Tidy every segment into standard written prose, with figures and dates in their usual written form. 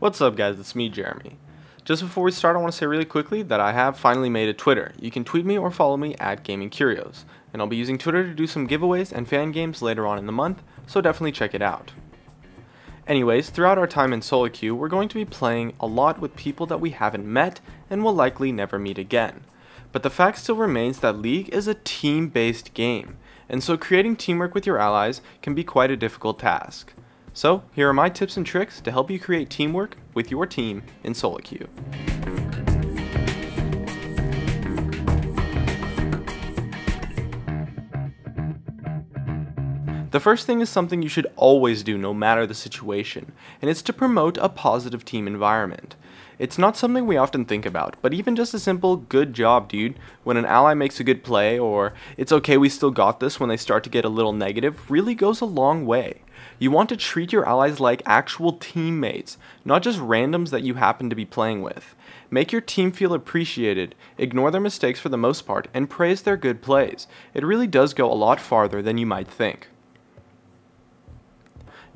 What's up guys, it's me Jeremy. Just before we start I want to say really quickly that I have finally made a Twitter. You can tweet me or follow me at Gaming Curios, and I'll be using Twitter to do some giveaways and fan games later on in the month, so definitely check it out. Anyways, throughout our time in solo queue, we're going to be playing a lot with people that we haven't met and will likely never meet again. But the fact still remains that League is a team-based game, and so creating teamwork with your allies can be quite a difficult task. So, here are my tips and tricks to help you create teamwork with your team in solo queue. The first thing is something you should always do no matter the situation, and it's to promote a positive team environment. It's not something we often think about, but even just a simple "good job dude" when an ally makes a good play, or "it's okay we still got this" when they start to get a little negative, really goes a long way. You want to treat your allies like actual teammates, not just randoms that you happen to be playing with. Make your team feel appreciated, ignore their mistakes for the most part, and praise their good plays. It really does go a lot farther than you might think.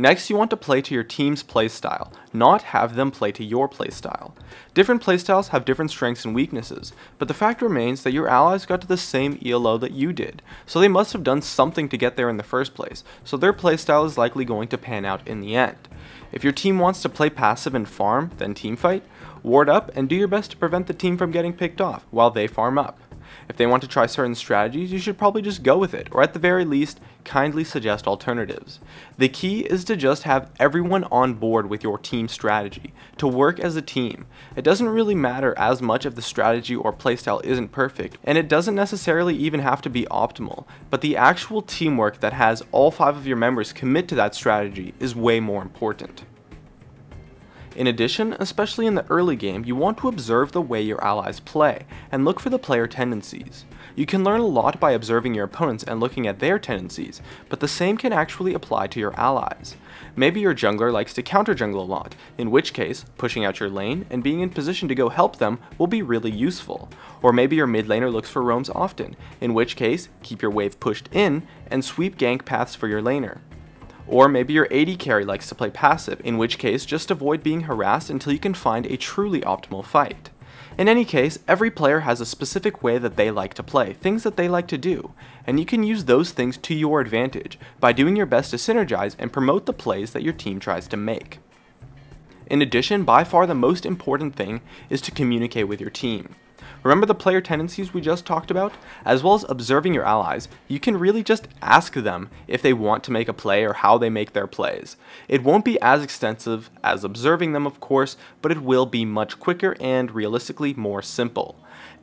Next, you want to play to your team's playstyle, not have them play to your playstyle. Different playstyles have different strengths and weaknesses, but the fact remains that your allies got to the same ELO that you did, so they must have done something to get there in the first place, so their playstyle is likely going to pan out in the end. If your team wants to play passive and farm, then teamfight, ward up and do your best to prevent the team from getting picked off while they farm up. If they want to try certain strategies, you should probably just go with it, or at the very least, kindly suggest alternatives. The key is to just have everyone on board with your team strategy, to work as a team. It doesn't really matter as much if the strategy or playstyle isn't perfect, and it doesn't necessarily even have to be optimal, but the actual teamwork that has all 5 of your members commit to that strategy is way more important. In addition, especially in the early game, you want to observe the way your allies play, and look for the player tendencies. You can learn a lot by observing your opponents and looking at their tendencies, but the same can actually apply to your allies. Maybe your jungler likes to counter jungle a lot, in which case, pushing out your lane and being in position to go help them will be really useful. Or maybe your mid laner looks for roams often, in which case, keep your wave pushed in and sweep gank paths for your laner. Or maybe your AD carry likes to play passive, in which case just avoid being harassed until you can find a truly optimal fight. In any case, every player has a specific way that they like to play, things that they like to do, and you can use those things to your advantage by doing your best to synergize and promote the plays that your team tries to make. In addition, by far the most important thing is to communicate with your team. Remember the player tendencies we just talked about? As well as observing your allies, you can really just ask them if they want to make a play or how they make their plays. It won't be as extensive as observing them, of course, but it will be much quicker and realistically more simple.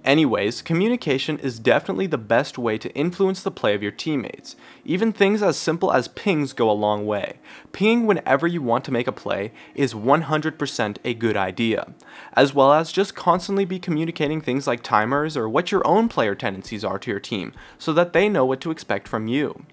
Anyways, communication is definitely the best way to influence the play of your teammates. Even things as simple as pings go a long way. Pinging whenever you want to make a play is 100% a good idea, as well as just constantly be communicating things like timers or what your own player tendencies are to your team, so that they know what to expect from you.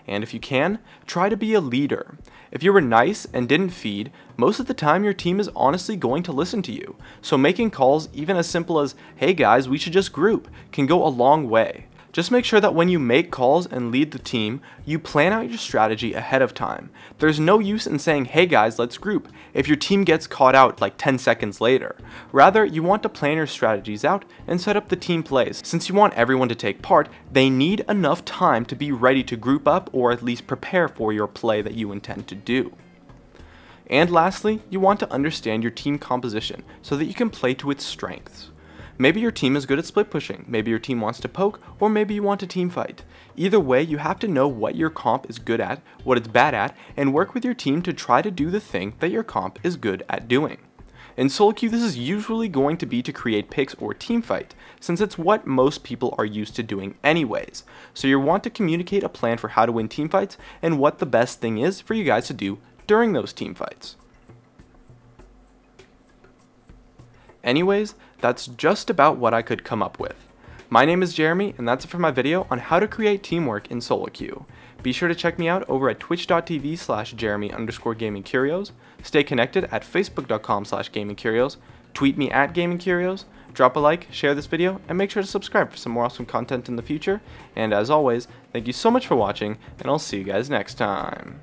And if you can, try to be a leader. If you were nice and didn't feed, most of the time your team is honestly going to listen to you. So making calls even as simple as, "Hey guys, we should just group," can go a long way. Just make sure that when you make calls and lead the team, you plan out your strategy ahead of time. There's no use in saying, "Hey guys, let's group," if your team gets caught out like 10 seconds later. Rather, you want to plan your strategies out and set up the team plays. Since you want everyone to take part, they need enough time to be ready to group up or at least prepare for your play that you intend to do. And lastly, you want to understand your team composition so that you can play to its strengths. Maybe your team is good at split pushing, maybe your team wants to poke, or maybe you want to team fight. Either way, you have to know what your comp is good at, what it's bad at, and work with your team to try to do the thing that your comp is good at doing. In solo queue, this is usually going to be to create picks or team fight, since it's what most people are used to doing anyways. So you want to communicate a plan for how to win team fights and what the best thing is for you guys to do during those team fights. Anyways, that's just about what I could come up with. My name is Jeremy, and that's it for my video on how to create teamwork in solo queue. Be sure to check me out over at twitch.tv/Jeremy_GamingCurios, stay connected at facebook.com/GamingCurios, tweet me at GamingCurios, drop a like, share this video, and make sure to subscribe for some more awesome content in the future. And as always, thank you so much for watching, and I'll see you guys next time.